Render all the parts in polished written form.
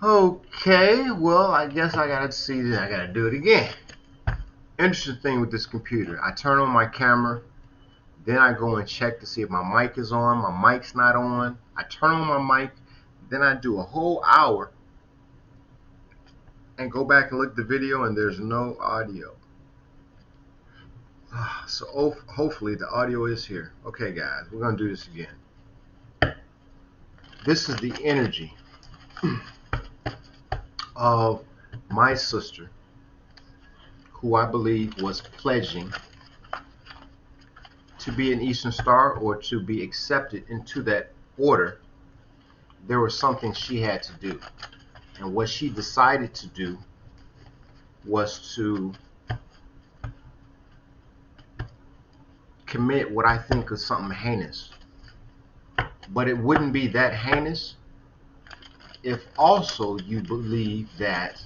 Okay, well, I guess I gotta see this. I gotta do it again. Interesting thing with this computer, I turn on my camera, then I go and check to see if my mic is on. My mic's not on. I turn on my mic, then I do a whole hour and go back and look at the video, and there's no audio. So hopefully the audio is here. Okay, guys, we're gonna do this again. This is the energy of my sister, who I believe was pledging to be an Eastern Star or to be accepted into that order. There was something she had to do, and what she decided to do was to commit what I think is something heinous. But it wouldn't be that heinous if also you believe that.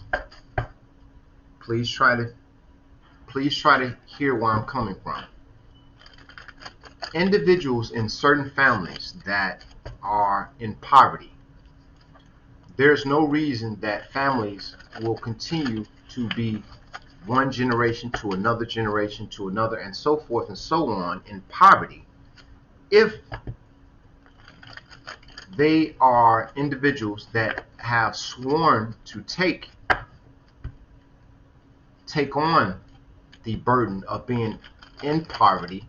Please try to hear where I'm coming from. Individuals in certain families that are in poverty, there's no reason that families will continue to be one generation to another generation to another and so forth and so on in poverty if they are individuals that have sworn to take on the burden of being in poverty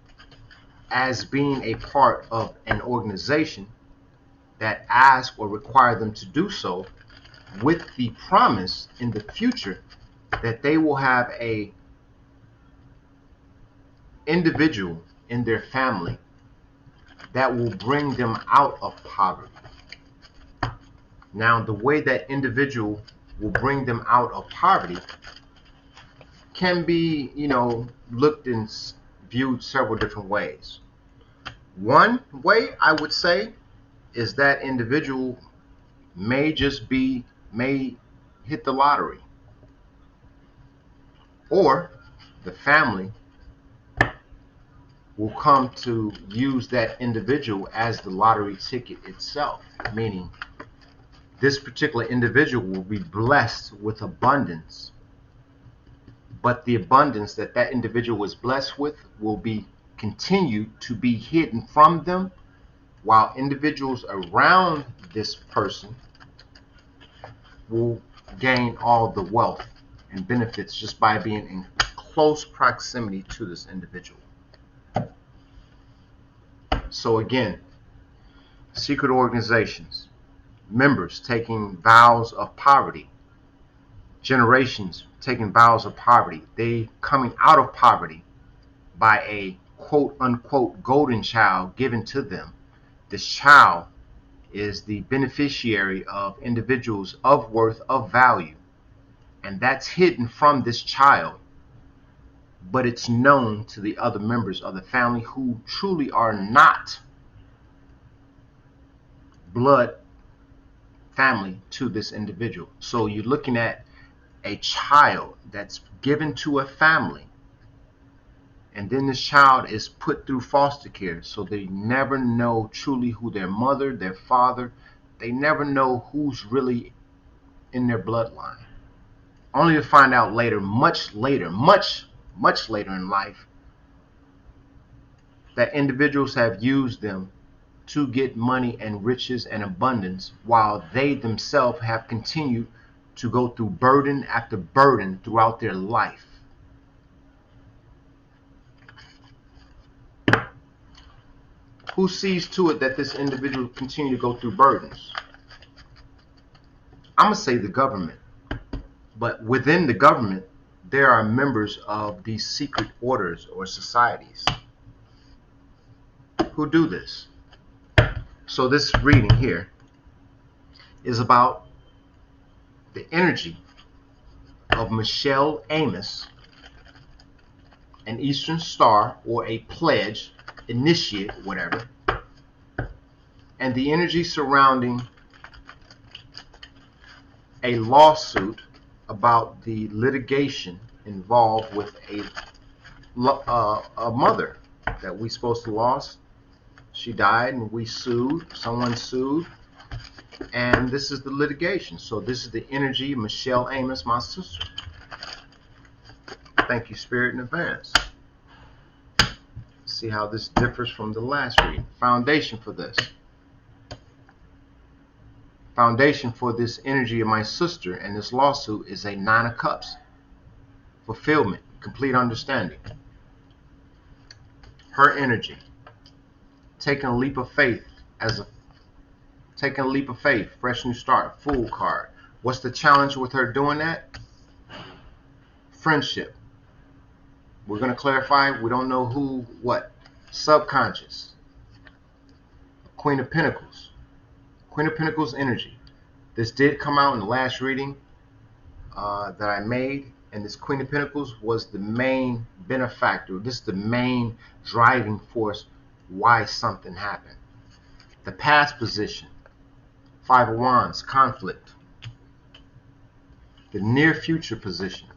as being a part of an organization that ask or require them to do so, with the promise in the future that they will have a individual in their family that will bring them out of poverty. Now, the way that individual will bring them out of poverty can be, looked and viewed several different ways. One way I would say is that individual may hit the lottery, or the family will come to use that individual as the lottery ticket itself, meaning this particular individual will be blessed with abundance, but the abundance that that individual was blessed with will be continued to be hidden from them, while individuals around this person will gain all the wealth and benefits just by being in close proximity to this individual. So again, secret organizations, members taking vows of poverty, generations taking vows of poverty, they coming out of poverty by a quote unquote golden child given to them. This child is the beneficiary of individuals of worth, of value, and that's hidden from this child, but it's known to the other members of the family who truly are not blood family to this individual. So you're looking at a child that's given to a family, and then this child is put through foster care, so they never know truly who their mother, their father, they never know who's really in their bloodline, only to find out later, much later in life, that individuals have used them to get money and riches and abundance, while they themselves have continued to go through burden after burden throughout their life. Who sees to it that this individual continue to go through burdens? I'm going to say the government. But within the government, there are members of these secret orders or societies who do this. So this reading here is about the energy of Michelle Amos, an Eastern Star or a pledge, initiate, whatever, and the energy surrounding a lawsuit about the litigation involved with a mother that we supposed to lost. She died and we sued, someone sued, And this is the litigation. So this is the energy of Michelle Amos, my sister. Thank you, Spirit, in advance. See how this differs from the last reading. Foundation for this. Foundation for this energy of my sister and this lawsuit is a Nine of Cups. Fulfillment, complete understanding. Her energy. Taking a leap of faith fresh new start, Fool card. What's the challenge with her doing that? Friendship. We're going to clarify. We don't know who, what. Subconscious. Queen of Pentacles. Queen of Pentacles energy. This did come out in the last reading that I made, and this Queen of Pentacles was the main benefactor. This is the main driving force why something happened. The past position. Five of Wands, conflict. The near future position.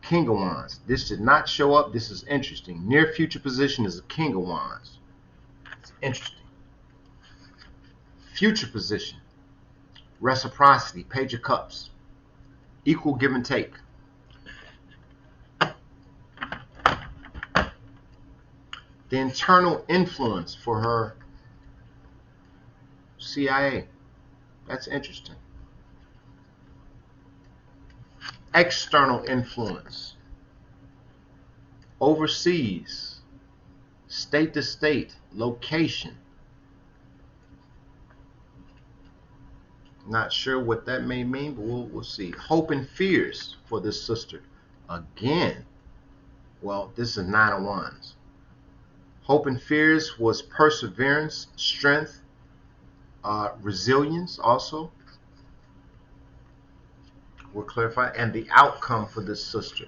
King of Wands. This did not show up. This is interesting. Near future position is a King of Wands. It's interesting. Future position. Reciprocity. Page of Cups. Equal give and take. The internal influence for her CIA. That's interesting. External influence. Overseas. State to state. Location. Not sure what that may mean, but we'll see. Hope and fears for this sister. Again. Well, this is Nine of Wands. Hope and fears was perseverance, strength, resilience also. We'll clarify. And the outcome for this sister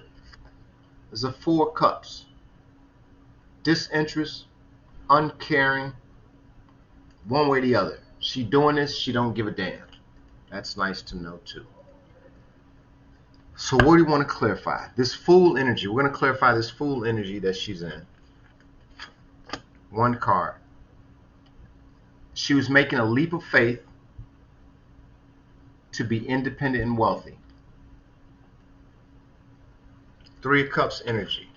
is a Four of Cups. Disinterest, uncaring, one way or the other. She doing this, she don't give a damn. That's nice to know too. So what do you want to clarify? This Fool energy. We're going to clarify this Fool energy that she's in. One card. She was making a leap of faith to be independent and wealthy. Three of Cups energy.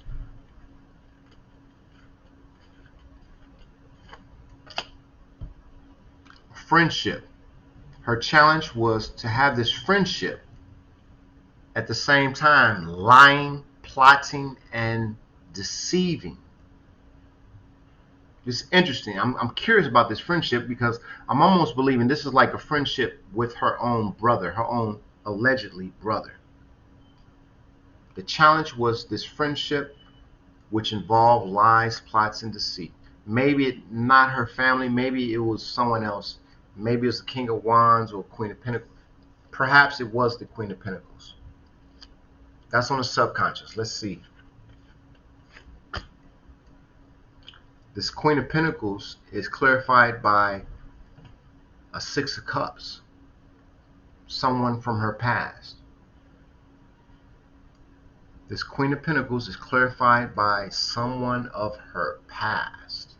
Friendship. Her challenge was to have this friendship at the same time lying, plotting, and deceiving. It's interesting. I'm curious about this friendship because I'm almost believing this is like a friendship with her own brother, her own allegedly brother. The challenge was this friendship which involved lies, plots, and deceit. Maybe it not her family, maybe it was someone else. Maybe it was the King of Wands or Queen of Pentacles. Perhaps it was the Queen of Pentacles. That's on the subconscious. Let's see. This Queen of Pentacles is clarified by a Six of Cups. Someone from her past. This Queen of Pentacles is clarified by someone of her past.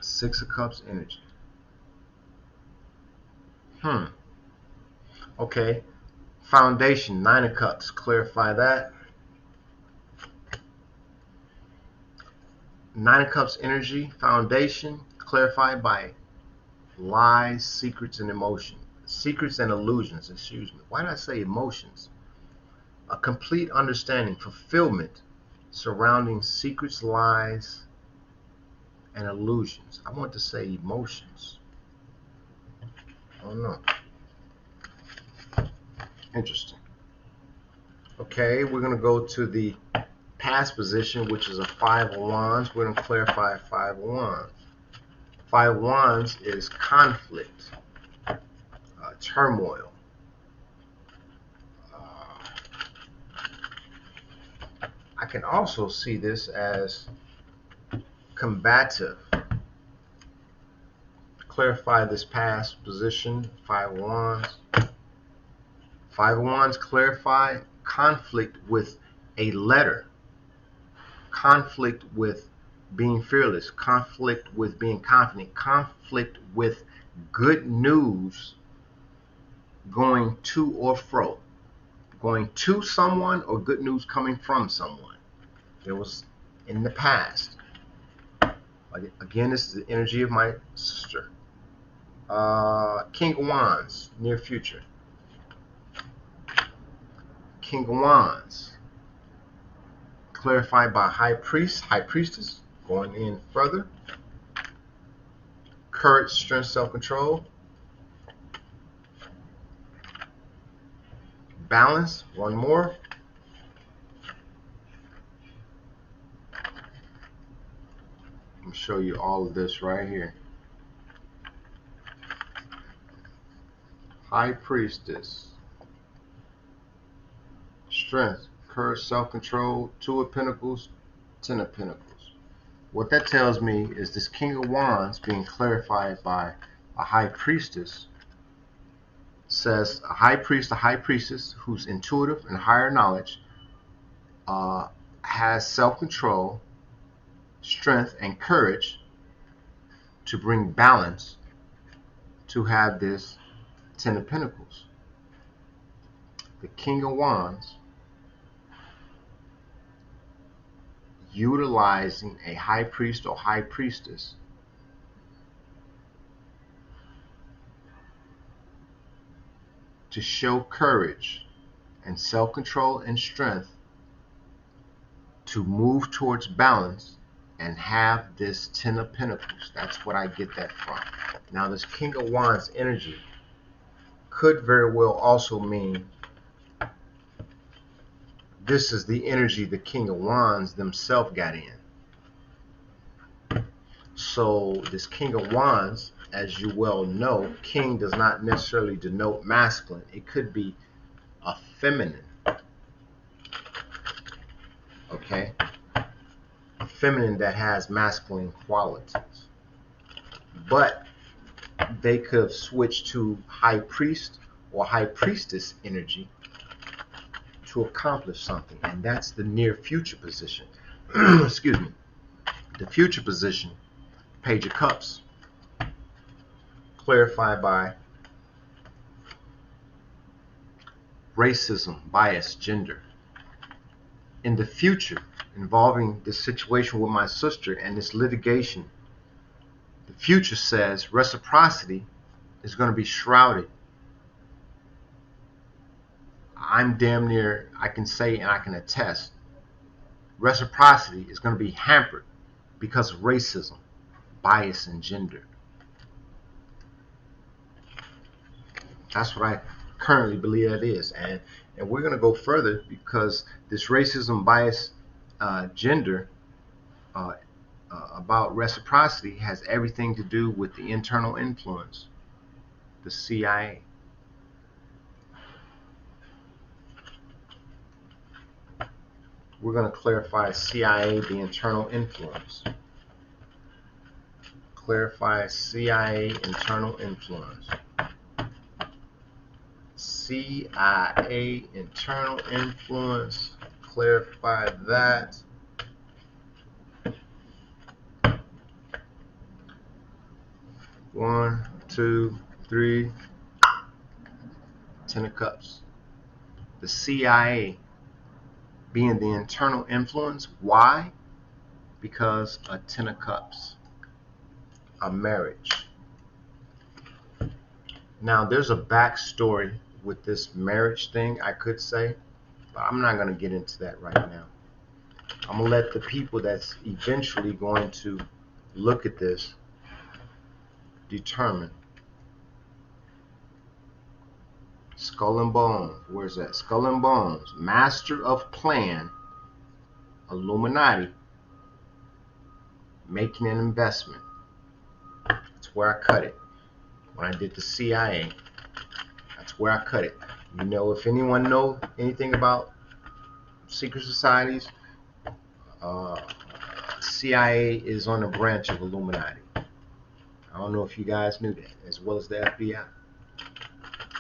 Six of Cups energy. Okay. Foundation, Nine of Cups. Clarify that. Nine of Cups energy. Foundation, clarified by lies, secrets, and emotion. Secrets and illusions, excuse me. Why did I say emotions? A complete understanding, fulfillment surrounding secrets, lies, and illusions. I want to say emotions. I don't know. Interesting. Okay, we're going to go to the past position, which is a Five of Wands. We're going to clarify Five of Wands. Five of Wands is conflict, turmoil. I can also see this as combative. Clarify this past position, Five of Wands. Five of Wands clarify conflict with a letter. Conflict with being fearless. Conflict with being confident. Conflict with good news going to or fro, going to someone, or good news coming from someone. There was in the past. Again, this is the energy of my sister. King of Wands, near future. King of Wands, clarified by High Priest, High Priestess, going in further. Courage, strength, self-control. Balance, one more. I'm going to show you all of this right here. High Priestess, strength, courage, self-control, Two of Pentacles, Ten of Pentacles. What that tells me is this King of Wands being clarified by a High Priestess says a High Priest, a High Priestess who's intuitive and higher knowledge, has self-control, strength, and courage to bring balance, to have this Ten of Pentacles. The King of Wands utilizing a High Priest or High Priestess to show courage and self-control and strength to move towards balance and have this Ten of Pentacles. That's what I get that from. Now, this King of Wands energy could very well also mean this is the energy the King of Wands themselves got in. So this King of Wands, as you well know, king does not necessarily denote masculine. It could be a feminine. Okay? A feminine that has masculine qualities. But they could have switched to High Priest or High Priestess energy to accomplish something. And that's the near future position. Excuse me. The future position, Page of Cups, clarified by racism, bias, gender. In the future, involving this situation with my sister and this litigation, the future says reciprocity is going to be shrouded. I'm damn near, I can say and I can attest, reciprocity is going to be hampered because of racism, bias, and gender. That's what I currently believe that is. And we're going to go further because this racism, bias, gender, about reciprocity has everything to do with the internal influence, the CIA. We're going to clarify CIA, the internal influence. Clarify CIA, internal influence. CIA, internal influence. Clarify that. One, two, three. Ten of Cups. The CIA being the internal influence. Why? Because a Ten of Cups, a marriage. Now, there's a backstory with this marriage thing, I could say, but I'm not going to get into that right now. I'm going to let the people that's eventually going to look at this determine. Skull and Bones. Where's that? Skull and Bones. Master of Plan. Illuminati. Making an investment. That's where I cut it. When I did the CIA. That's where I cut it. You know, if anyone know anything about secret societies, CIA is on a branch of Illuminati. I don't know if you guys knew that, as well as the FBI,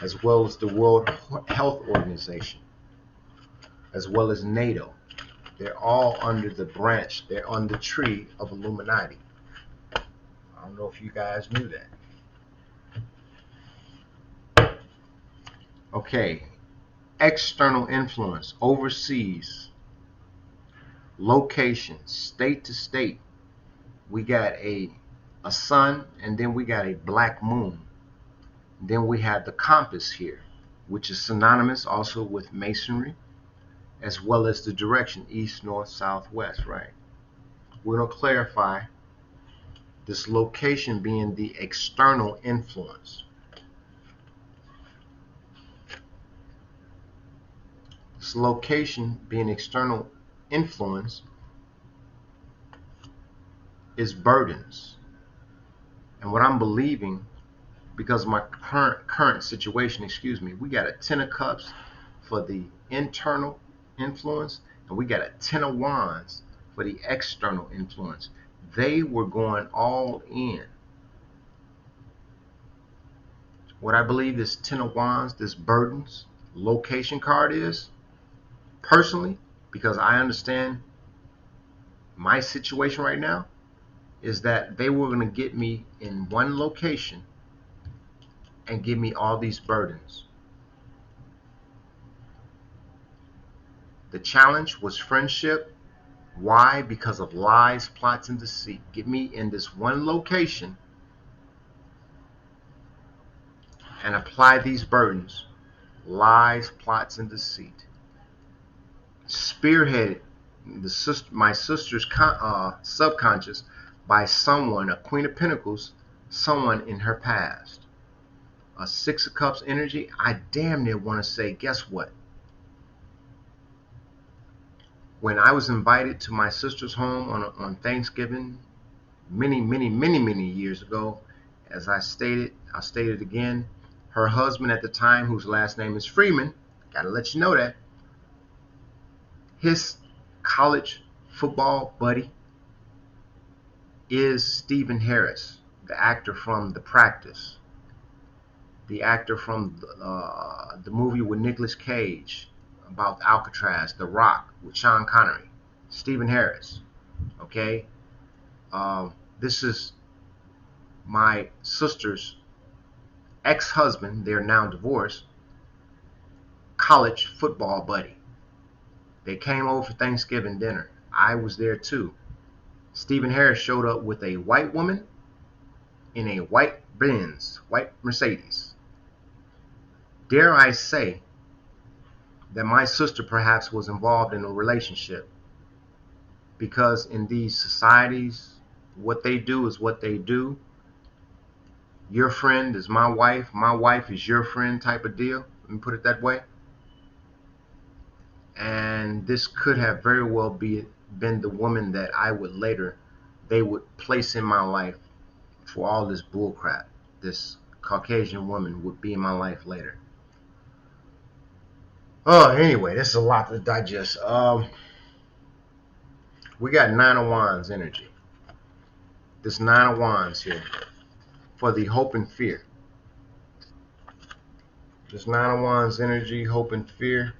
as well as the World Health Organization, as well as NATO. They're all under the branch, they're on the tree of Illuminati. I don't know if you guys knew that. Okay, external influence, overseas, location, state to state. We got a sun, and then we got a black moon. Then we have the compass here, which is synonymous also with masonry, as well as the direction east, north, south, west, right? We're going to clarify this location being the external influence. This location being external influence is burdens. And what I'm believing, because of my current situation, we got a 10 of cups for the internal influence, and we got a 10 of wands for the external influence. They were going all in. What I believe this 10 of wands, this burdens location card is, personally, because I understand my situation right now, is that they were going to get me in one location and give me all these burdens. The challenge was friendship. Why? Because of lies, plots, and deceit. Get me in this one location and apply these burdens. Lies, plots, and deceit. Spearheaded my sister's subconscious by someone, a Queen of Pentacles, someone in her past. A Six of Cups energy, I damn near want to say, guess what? When I was invited to my sister's home on Thanksgiving many years ago, as I'll state it again, her husband at the time, whose last name is Freeman, gotta let you know that, his college football buddy is Stephen Harris, the actor from The Practice, the actor from the movie with Nicolas Cage about Alcatraz, The Rock, with Sean Connery. Stephen Harris. Okay? This is my sister's ex-husband, they're now divorced, college football buddy. They came over for Thanksgiving dinner. I was there too. Stephen Harris showed up with a white woman in a white Benz, white Mercedes. Dare I say that my sister perhaps was involved in a relationship, because in these societies, what they do is what they do. Your friend is my wife is your friend type of deal. Let me put it that way. And this could have very well been the woman that they would place in my life for all this bullcrap. This Caucasian woman would be in my life later. Oh, anyway, this is a lot to digest. We got Nine of Wands energy. This Nine of Wands here for the hope and fear. This Nine of Wands energy, hope and fear.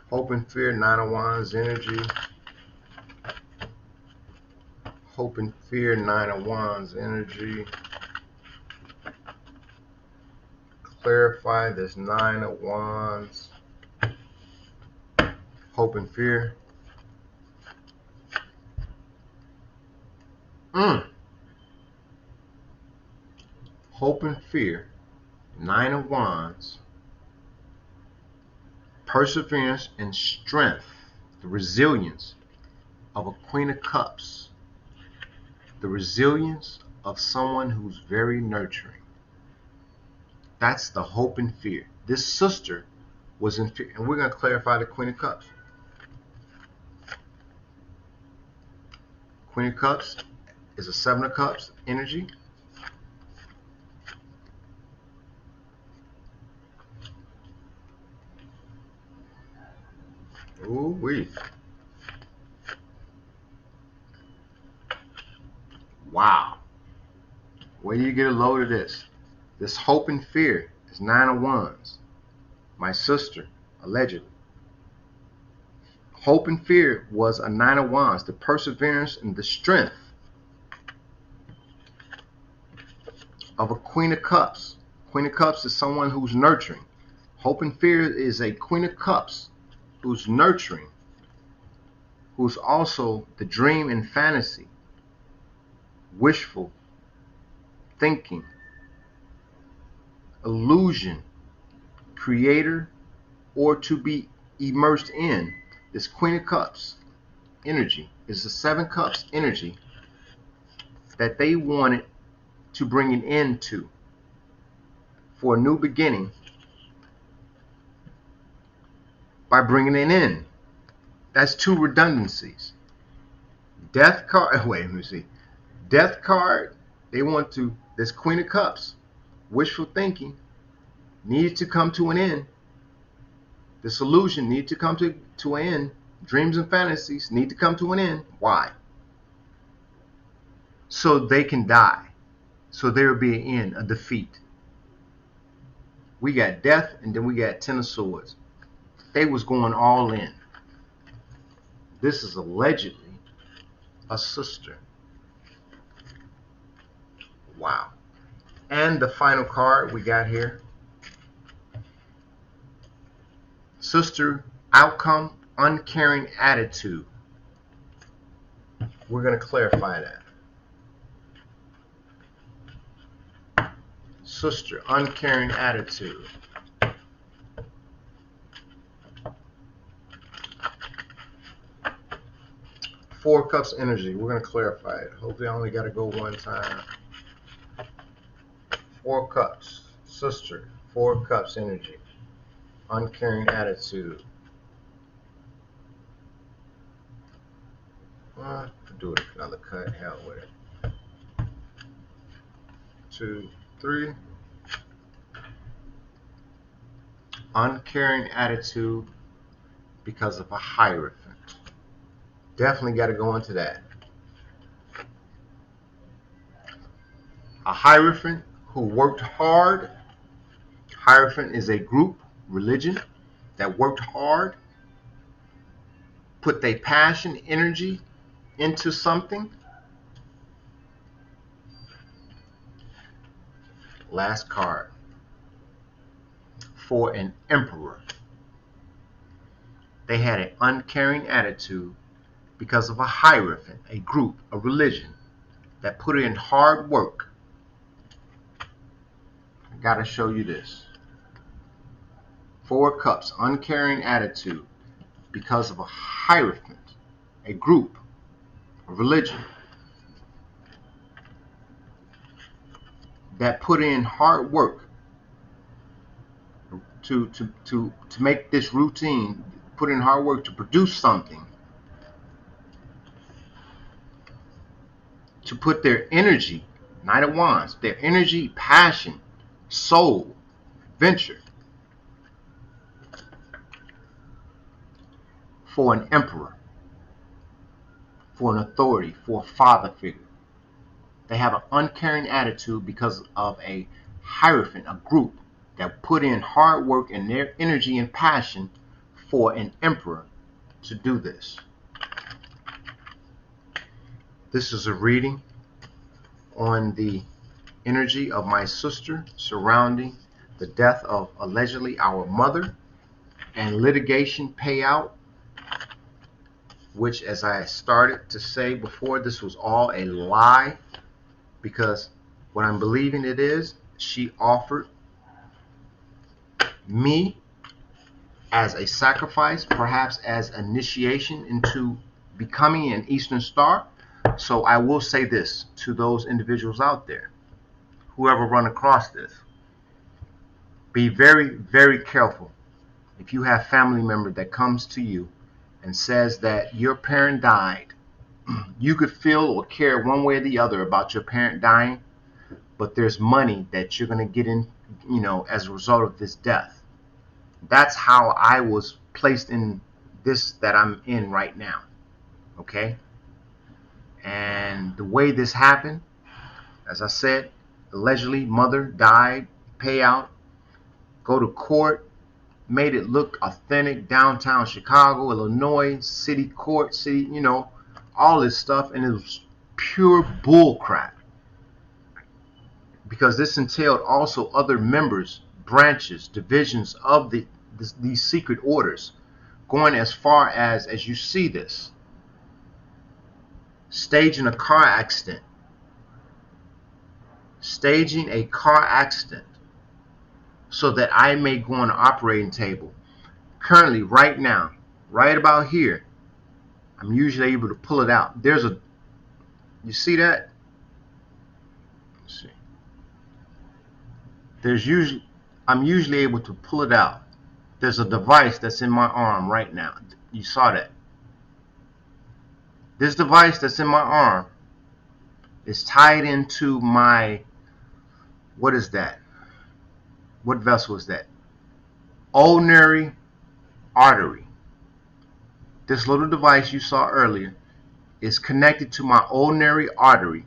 Hope and fear, Nine of Wands energy. Hope and fear, Nine of Wands energy. Clarify this Nine of Wands. Hope and fear. Hope and fear, Nine of Wands. Perseverance and strength, the resilience of a Queen of Cups, the resilience of someone who's very nurturing. That's the hope and fear. This sister was in fear, and we're going to clarify the Queen of Cups. Queen of Cups is a Seven of Cups energy. Ooh-wee. Wow. Where do you get a load of this? This hope and fear is Nine of Wands. My sister, allegedly. Hope and fear was a Nine of Wands, the perseverance and the strength of a Queen of Cups. Queen of Cups is someone who's nurturing. Hope and Fear is a Queen of Cups who's nurturing, who's also the dream and fantasy, wishful thinking, illusion, creator, or to be immersed in. This Queen of Cups energy is the Seven Cups energy that they wanted to bring an end to, for a new beginning, by bringing it in. That's two redundancies. Death card, wait, let me see. Death card, they want to, this Queen of Cups, wishful thinking, needed to come to an end. This illusion needed to come to an end. Dreams and fantasies need to come to an end. Why? So they can die. So there will be an end, a defeat. We got death, and then we got Ten of Swords. They was going all in. This is allegedly a sister. Wow. And the final card we got here. Sister, outcome, uncaring attitude. We're going to clarify that. Sister, uncaring attitude. Four of Cups energy. We're going to clarify it. Hopefully I only got to go one time. Four of Cups. Sister. Four of Cups energy. Uncaring attitude. Do it another cut. Hell with it. 2, 3. Uncaring attitude because of a Hierophant. Definitely got to go into that. A Hierophant who worked hard. Hierophant is a group, religion, that worked hard, put their passion, energy into something. Last card. For an Emperor. They had an uncaring attitude because of a Hierophant, a group, a religion that put in hard work. I gotta show you this. Four of Cups, uncaring attitude because of a Hierophant, a group, a religion that put in hard work to make this routine, put in hard work to produce something, to put their energy, Knight of Wands, their energy, passion, soul, venture, for an emperor, for an authority, for a father figure. They have an uncaring attitude because of a Hierophant, a group that put in hard work and their energy and passion for an emperor to do this. This is a reading on the energy of my sister surrounding the death of allegedly our mother and litigation payout, which, as I started to say before, this was all a lie, because what I'm believing it is, she offered me as a sacrifice, perhaps as initiation into becoming an Eastern Star. So I will say this to those individuals out there, whoever run across this, be very, very careful. If you have family member that comes to you and says that your parent died, you could feel or care one way or the other about your parent dying, but there's money that you're going to get in, as a result of this death. That's how I was placed in this that I'm in right now. Okay? And the way this happened, as I said, allegedly mother died, payout, go to court, made it look authentic, downtown Chicago, Illinois, city court, all this stuff, and it was pure bull crap. because this entailed also other members, branches, divisions of these secret orders, going as far as you see this, staging a car accident, so that I may go on the operating table. Currently, right now, right about here, I'm usually able to pull it out. You see that? Let's see. I'm usually able to pull it out. There's a device that's in my arm right now. You saw that. This device that's in my arm is tied into my, what is that? What vessel is that? Ulnar artery. This little device you saw earlier is connected to my ulnar artery.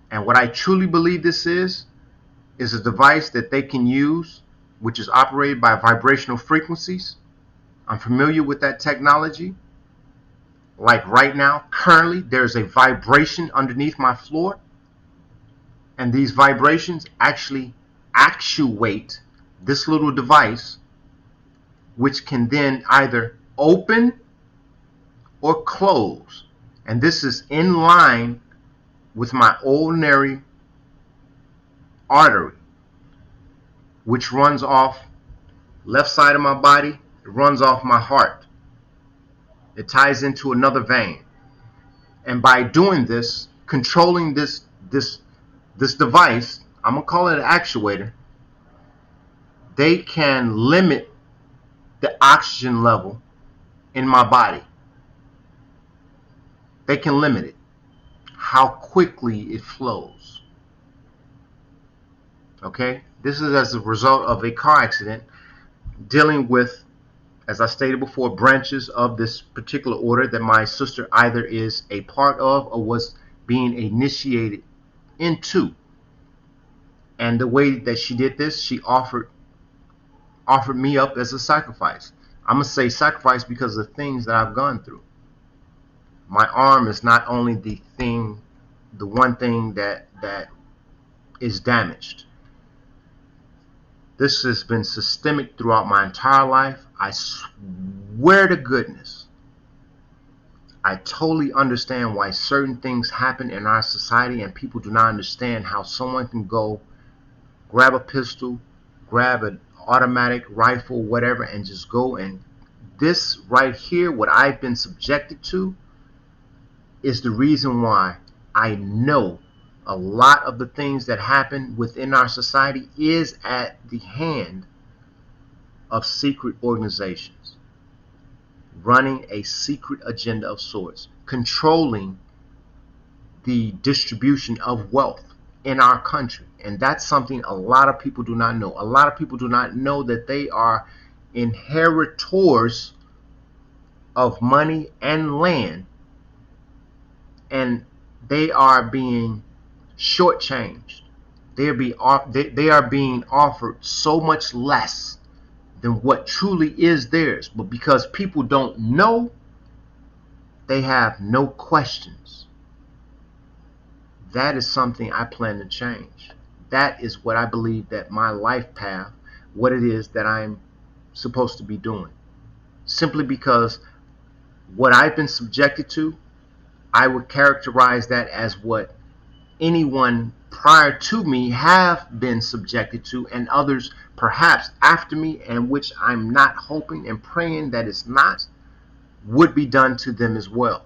And what I truly believe this is a device that they can use, which is operated by vibrational frequencies. I'm familiar with that technology. Like right now, currently, there's a vibration underneath my floor. And these vibrations actually actuate this little device, which can then either open or close. And this is in line with my ulnar artery, which runs off left side of my body. It runs off my heart. It ties into another vein. And by doing this, controlling this device, I'm going to call it an actuator, they can limit the oxygen level in my body. They can limit it, how quickly it flows. Okay? This is as a result of a car accident dealing with, as I stated before, branches of this particular order that my sister either is a part of or was being initiated into. And the way that she did this, she offered me up as a sacrifice. I'm going to say sacrifice because of the things that I've gone through. My arm is not only the one thing that is damaged. This has been systemic throughout my entire life. I swear to goodness, I totally understand why certain things happen in our society, and people do not understand how someone can go grab a pistol, grab an automatic rifle, whatever, and just go. And this right here, what I've been subjected to, is the reason why I know a lot of the things that happen within our society is at the hand of secret organizations running a secret agenda of sorts, controlling the distribution of wealth in our country. And that's something a lot of people do not know. A lot of people do not know that they are inheritors of money and land, and they are being shortchanged. They are being offered so much less than what truly is theirs. But because people don't know, they have no questions. That is something I plan to change. That is what I believe that my life path, what it is that I'm supposed to be doing. Simply because what I've been subjected to, I would characterize that as what anyone prior to me have been subjected to, and others perhaps after me, and which I'm not hoping and praying that it's not, would be done to them as well.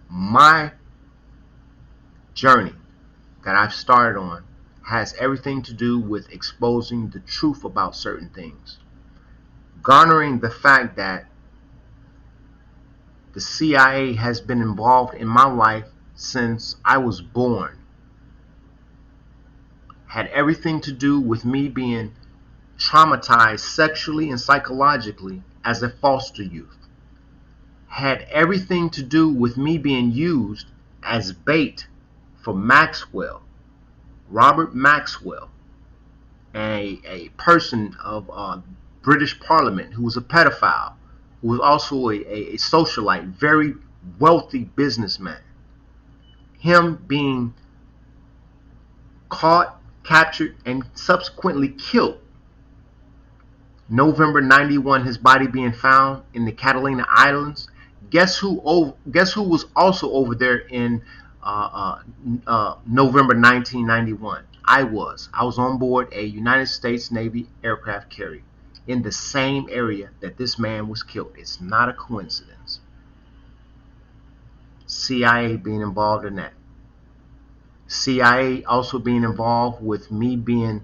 My journey that I've started on has everything to do with exposing the truth about certain things, garnering the fact that the CIA has been involved in my life since I was born, had everything to do with me being traumatized sexually and psychologically as a foster youth, had everything to do with me being used as bait for Maxwell, Robert Maxwell, a person of British Parliament who was a pedophile, who was also a socialite, very wealthy businessman. Him being caught, captured, and subsequently killed. November 91, his body being found in the Catalina Islands. Guess who was also over there in November 1991? I was. I was on board a United States Navy aircraft carrier in the same area that this man was killed. It's not a coincidence. CIA being involved in that. CIA also being involved with me being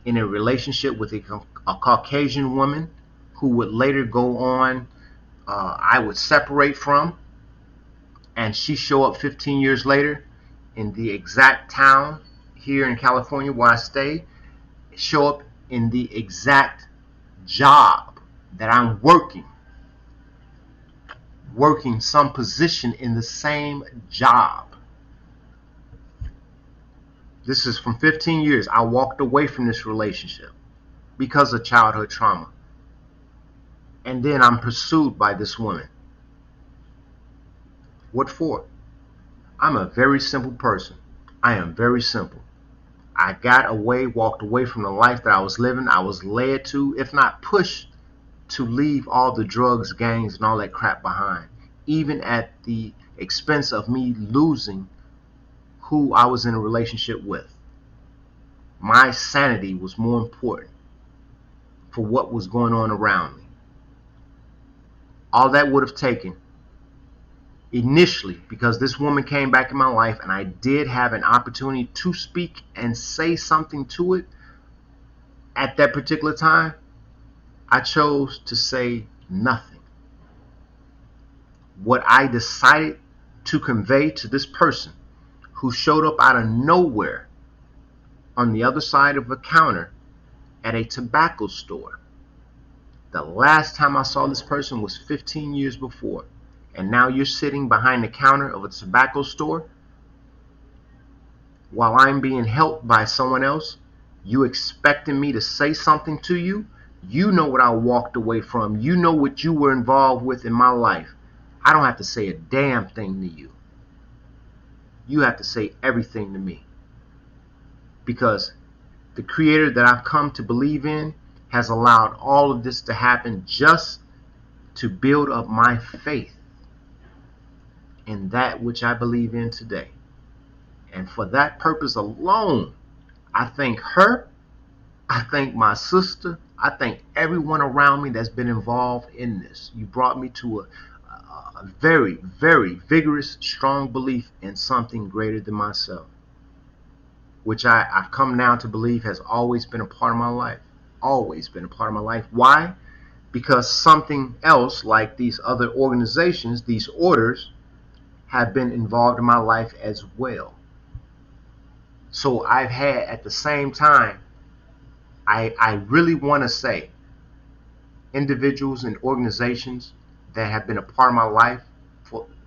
in a relationship with a Caucasian woman who would later go on, I would separate from, and she show up 15 years later in the exact town here in California where I stay, show up in the exact job that I'm working some position in the same job. This is from 15 years. I walked away from this relationship because of childhood trauma. And then I'm pursued by this woman. What for? I'm a very simple person. I am very simple. I got away, walked away from the life that I was living. I was led to, if not pushed, to leave all the drugs, gangs, and all that crap behind, even at the expense of me losing who I was in a relationship with. My sanity was more important for what was going on around me. All that would have taken initially, because this woman came back in my life and I did have an opportunity to speak and say something to it at that particular time, I chose to say nothing. What I decided to convey to this person who showed up out of nowhere on the other side of a counter at a tobacco store. The last time I saw this person was 15 years before, and now you're sitting behind the counter of a tobacco store while I'm being helped by someone else. You expecting me to say something to you? You know what I walked away from. You know what you were involved with in my life. I don't have to say a damn thing to you. You have to say everything to me. Because the Creator that I've come to believe in has allowed all of this to happen just to build up my faith in that which I believe in today. And for that purpose alone, I thank her, I thank my sister, I thank everyone around me that's been involved in this. You brought me to a very, very vigorous, strong belief in something greater than myself, which I've come now to believe has always been a part of my life. Always been a part of my life. Why? Because something else, like these other organizations, these orders, have been involved in my life as well. So I've had, at the same time, I really want to say, individuals and organizations that have been a part of my life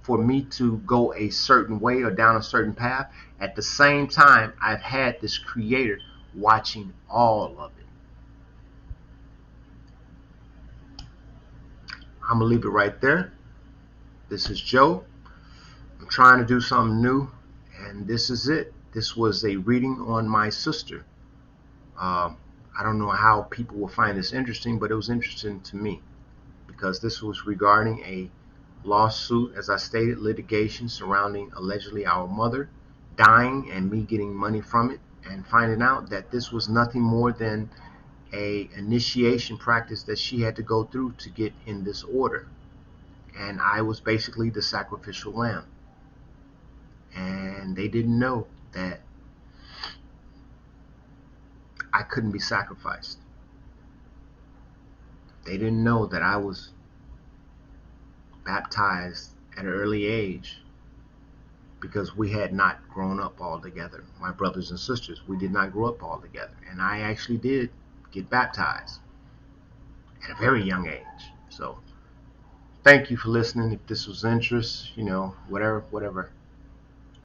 for me to go a certain way or down a certain path. At the same time, I've had this Creator watching all of it. I'm going to leave it right there. This is Joe. I'm trying to do something new, and this is it. This was a reading on my sister. I don't know how people will find this interesting, but it was interesting to me because this was regarding a lawsuit, as I stated, litigation surrounding allegedly our mother dying and me getting money from it, and finding out that this was nothing more than a initiation practice that she had to go through to get in this order, and I was basically the sacrificial lamb, and they didn't know that I couldn't be sacrificed. They didn't know that I was baptized at an early age because we had not grown up all together. My brothers and sisters, we did not grow up all together, and I actually did get baptized at a very young age. So thank you for listening. If this was interest, whatever.